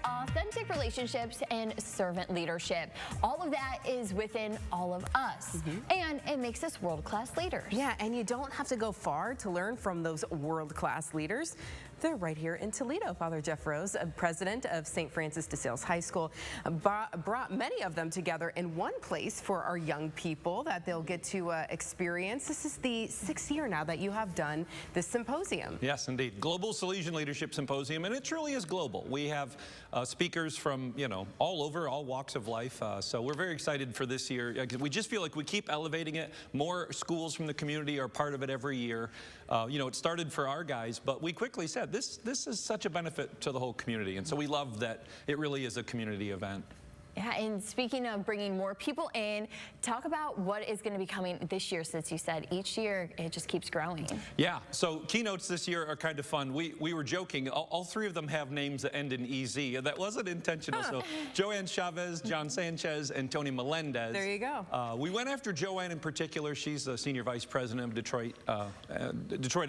authentic relationships, and servant leadership. All of that is within all of us, and it makes us world-class leaders. Yeah, and you don't have to go far to learn from those world-class leaders. They're right here in Toledo. Father Jeff Rose, president of St. Francis de Sales High School, brought many of them together in one place for our young people that they'll get to experience. This is the 6th year now that you have done this symposium. Yes, indeed. Global Salesian Leadership Symposium, and it truly is global. We have speakers from, all over, all walks of life. So we're very excited for this year. We just feel like we keep elevating it. More schools from the community are part of it every year. It started for our guys, but we quickly said this is such a benefit to the whole community, and so we love that it really is a community event. Yeah, and speaking of bringing more people in, talk about what is going to be coming this year, since you said each year it just keeps growing. Yeah, so keynotes this year are kind of fun. We were joking, all three of them have names that end in EZ, and that wasn't intentional. So Joanne Chavez, John Sanchez, and Tony Melendez. There you go. We went after Joanne in particular. She's the senior vice president of Detroit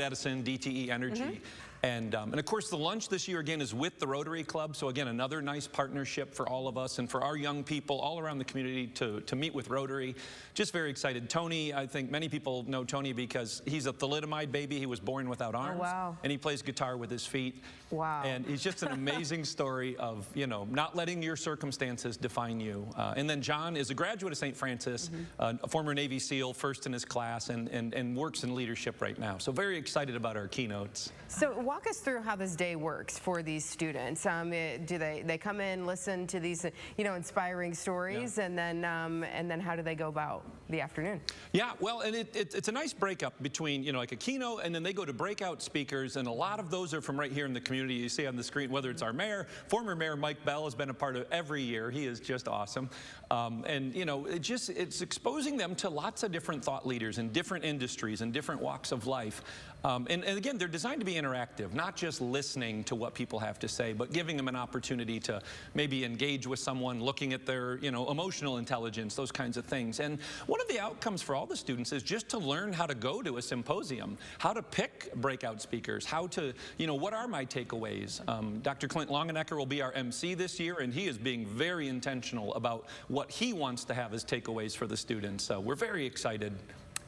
Edison, DTE Energy. And of course, the lunch this year, again, is with the Rotary Club. So again, another nice partnership for all of us and for our young people all around the community to meet with Rotary. Just very excited. Tony, I think many people know Tony because he's a thalidomide baby. He was born without arms. Oh, wow. And he plays guitar with his feet. Wow. And he's just an amazing story of, not letting your circumstances define you. And then John is a graduate of St. Francis, a former Navy SEAL, first in his class, and works in leadership right now. So very excited about our keynotes. So walk us through how this day works for these students. Do they come in, listen to these inspiring stories, and then how do they go about the afternoon? Yeah, well, and it's a nice breakup between like a keynote, and then they go to breakout speakers, and a lot of those are from right here in the community. You see on the screen, whether it's our mayor, former mayor Mike Bell has been a part of every year. He is just awesome, and it's exposing them to lots of different thought leaders in different industries and different walks of life. And again, they're designed to be interactive, not just listening to what people have to say, but giving them an opportunity to maybe engage with someone, looking at their, emotional intelligence, those kinds of things. And one of the outcomes for all the students is just to learn how to go to a symposium, how to pick breakout speakers, how to, what are my takeaways? Dr. Clint Longenecker will be our MC this year, and he is being very intentional about what he wants to have as takeaways for the students. So we're very excited.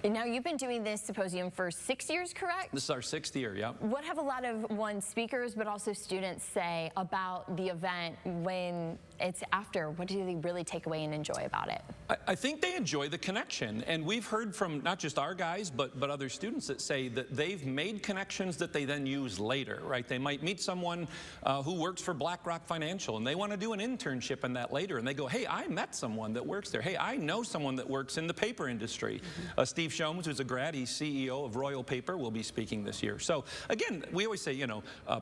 Now, you've been doing this symposium for 6 years, correct? This is our 6th year, yeah. What have a lot of speakers, but also students say about the event when it's after? What do they really take away and enjoy about it? I think they enjoy the connection. And we've heard from not just our guys, but other students that say that they've made connections that they then use later, right? They might meet someone who works for BlackRock Financial, and they want to do an internship in that later. And they go, hey, I met someone that works there. Hey, I know someone that works in the paper industry. Steve Shomes, who's a grad, he's CEO of Royal Paper, will be speaking this year. So again, we always say,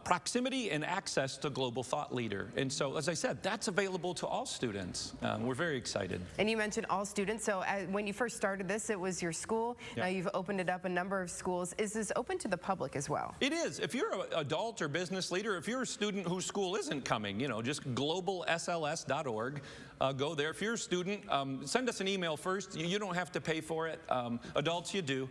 proximity and access to global thought leader. And so, as I said, that's available to all students. We're very excited. And you mentioned all students. So when you first started this, it was your school. Yep. Now you've opened it up a number of schools. Is this open to the public as well? It is. If you're an adult or business leader, if you're a student whose school isn't coming, just globalsls.org. Go there. If you're a student, send us an email first. You don't have to pay for it. Adults, you do.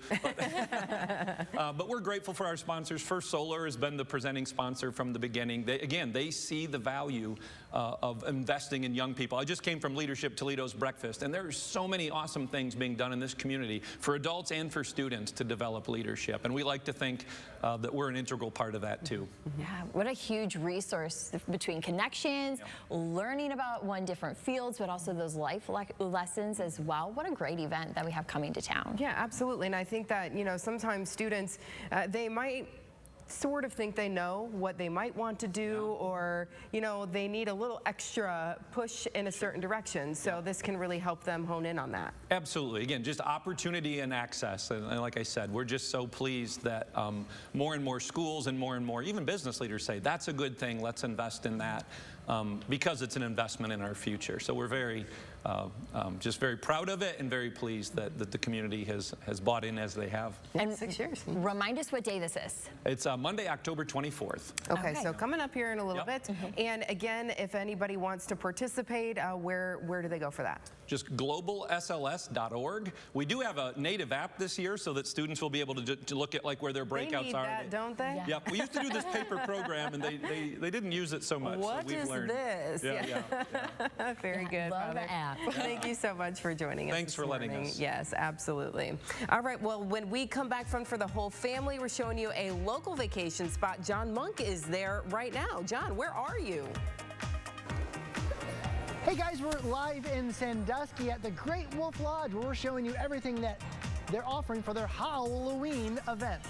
But we're grateful for our sponsors. First Solar has been the presenting sponsor from the beginning. They see the value of investing in young people. I just came from Leadership Toledo's breakfast, and there are so many awesome things being done in this community for adults and for students to develop leadership. And we like to think that we're an integral part of that too. Yeah, what a huge resource between connections, learning about different fields, but also those life lessons as well. What a great event that we have coming to town. Yeah, absolutely. And I think that, sometimes students, they might sort of think they know what they might want to do, or they need a little extra push in a certain direction. So this can really help them hone in on that. Absolutely. Again, just opportunity and access. And like I said, we're just so pleased that more and more schools and more even business leaders say that's a good thing. Let's invest in that because it's an investment in our future. So we're just very proud of it and very pleased that the community has bought in as they have. And 6 years. Remind us what day this is. It's Monday, October 24th. Okay, so coming up here in a little bit. And again, if anybody wants to participate, where do they go for that? just globalsls.org. We do have a native app this year so that students will be able to look at like where their breakouts They need are. that, don't they? Yeah, we used to do this paper program, and they didn't use it so much. What so we've is learned. this? Yeah. Very good, Love Father. the app. Thank you so much for joining us. Thanks this for letting morning. us. Yes, absolutely. All right, well, when we come back from For the Whole Family, we're showing you a local vacation spot. John Monk is there right now. John, where are you? Hey guys, we're live in Sandusky at the Great Wolf Lodge, where we're showing you everything that they're offering for their Halloween event.